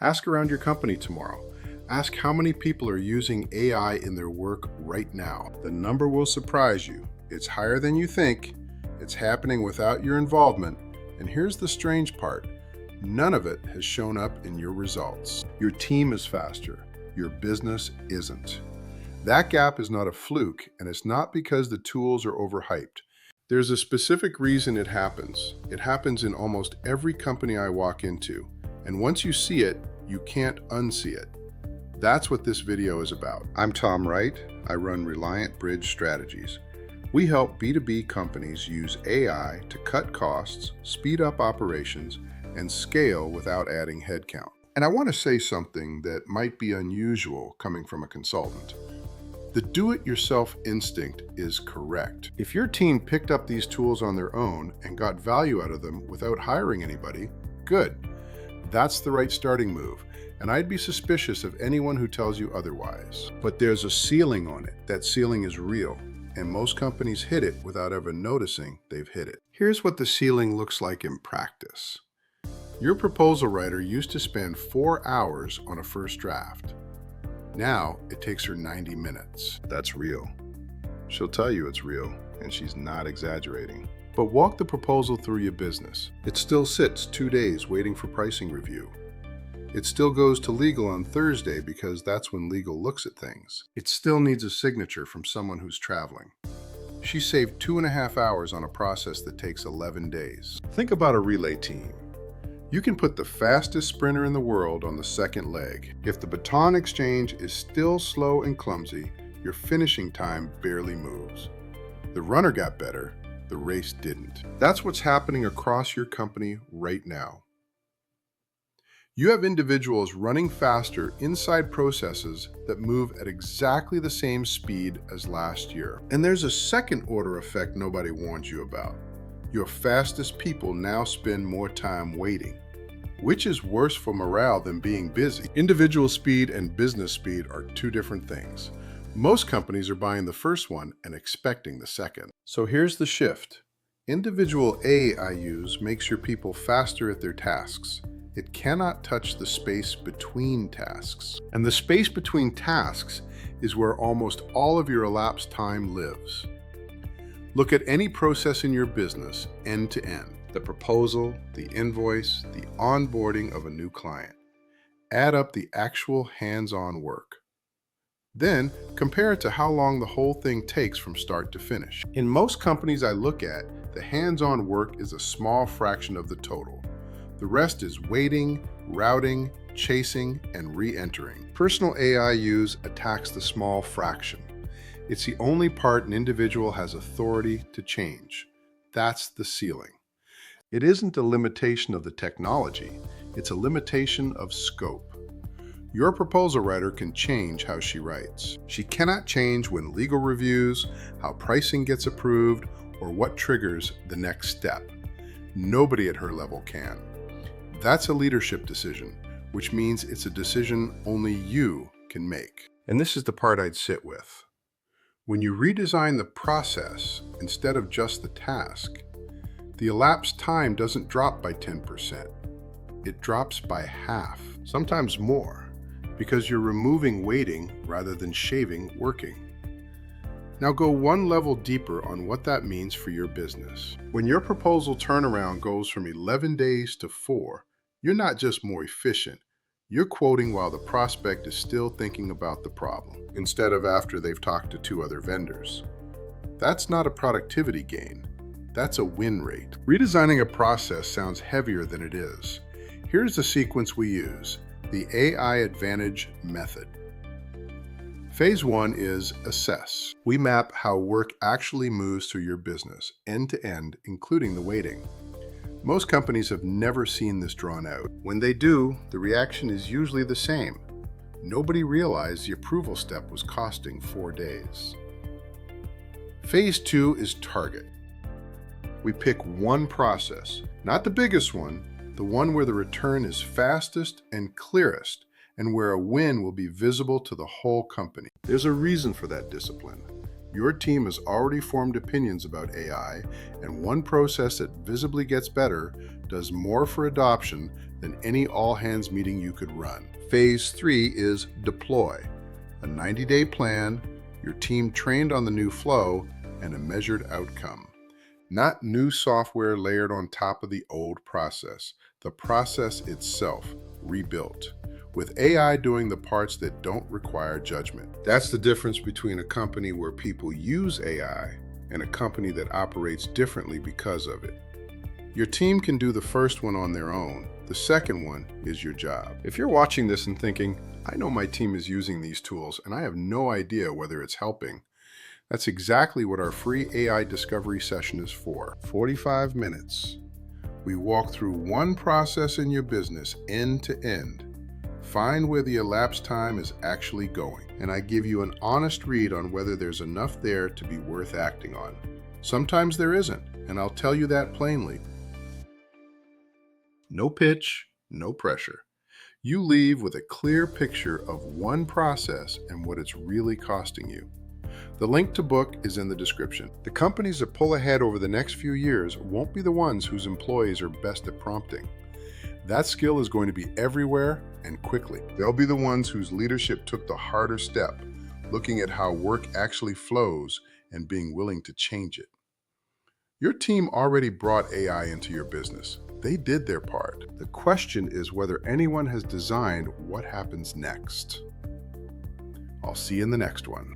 Ask around your company tomorrow. Ask how many people are using AI in their work right now. The number will surprise you. It's higher than you think. It's happening without your involvement. And here's the strange part. None of it has shown up in your results. Your team is faster. Your business isn't. That gap is not a fluke, and it's not because the tools are overhyped. There's a specific reason it happens. It happens in almost every company I walk into. And once you see it, you can't unsee it. That's what this video is about. I'm Tom Wright. I run Reliant Bridge Strategies. We help B2B companies use AI to cut costs, speed up operations, and scale without adding headcount. And I want to say something that might be unusual coming from a consultant. The do-it-yourself instinct is correct. If your team picked up these tools on their own and got value out of them without hiring anybody, good. That's the right starting move. And I'd be suspicious of anyone who tells you otherwise. But there's a ceiling on it. That ceiling is real, and most companies hit it without ever noticing they've hit it. Here's what the ceiling looks like in practice. Your proposal writer used to spend 4 hours on a first draft. Now it takes her 90 minutes. That's real. She'll tell you it's real, and she's not exaggerating. But walk the proposal through your business. It still sits 2 days waiting for pricing review. It still goes to legal on Thursday because that's when legal looks at things. It still needs a signature from someone who's traveling. She saved 2.5 hours on a process that takes 11 days. Think about a relay team. You can put the fastest sprinter in the world on the second leg. If the baton exchange is still slow and clumsy, your finishing time barely moves. The runner got better, the race didn't. That's what's happening across your company right now. You have individuals running faster inside processes that move at exactly the same speed as last year. And there's a second order effect nobody warns you about. Your fastest people now spend more time waiting. Which is worse for morale than being busy? Individual speed and business speed are two different things. Most companies are buying the first one and expecting the second. So here's the shift. Individual AIUs makes your people faster at their tasks. It cannot touch the space between tasks. And the space between tasks is where almost all of your elapsed time lives. Look at any process in your business, end to end. The proposal, the invoice, the onboarding of a new client. Add up the actual hands-on work. Then compare it to how long the whole thing takes from start to finish. In most companies I look at, the hands-on work is a small fraction of the total. The rest is waiting, routing, chasing, and re-entering. Personal AIUs attacks the small fraction. It's the only part an individual has authority to change. That's the ceiling. It isn't a limitation of the technology, it's a limitation of scope. Your proposal writer can change how she writes. She cannot change when legal reviews, how pricing gets approved, or what triggers the next step. Nobody at her level can. That's a leadership decision, which means it's a decision only you can make. And this is the part I'd sit with. When you redesign the process instead of just the task, the elapsed time doesn't drop by 10%. It drops by half, sometimes more, because you're removing waiting rather than shaving working. Now go one level deeper on what that means for your business. When your proposal turnaround goes from 11 days to 4, you're not just more efficient, you're quoting while the prospect is still thinking about the problem, instead of after they've talked to 2 other vendors. That's not a productivity gain, that's a win rate. Redesigning a process sounds heavier than it is. Here's the sequence we use, the AI Advantage method. Phase 1 is assess. We map how work actually moves through your business, end to end, including the waiting. Most companies have never seen this drawn out. When they do, the reaction is usually the same. Nobody realized the approval step was costing 4 days. Phase 2 is target. We pick one process, not the biggest one, the one where the return is fastest and clearest, and where a win will be visible to the whole company. There's a reason for that discipline. Your team has already formed opinions about AI, and one process that visibly gets better does more for adoption than any all-hands meeting you could run. Phase 3 is deploy. A 90-day plan, your team trained on the new flow, and a measured outcome. Not new software layered on top of the old process. The process itself, rebuilt, with AI doing the parts that don't require judgment. That's the difference between a company where people use AI and a company that operates differently because of it. Your team can do the first one on their own. The second one is your job. If you're watching this and thinking, I know my team is using these tools and I have no idea whether it's helping, that's exactly what our free AI discovery session is for. 45 minutes. We walk through one process in your business end to end. Find where the elapsed time is actually going, and I give you an honest read on whether there's enough there to be worth acting on. Sometimes there isn't, and I'll tell you that plainly. No pitch, no pressure. You leave with a clear picture of one process and what it's really costing you. The link to book is in the description. The companies that pull ahead over the next few years won't be the ones whose employees are best at prompting. That skill is going to be everywhere and quickly. They'll be the ones whose leadership took the harder step, looking at how work actually flows and being willing to change it. Your team already brought AI into your business. They did their part. The question is whether anyone has designed what happens next. I'll see you in the next one.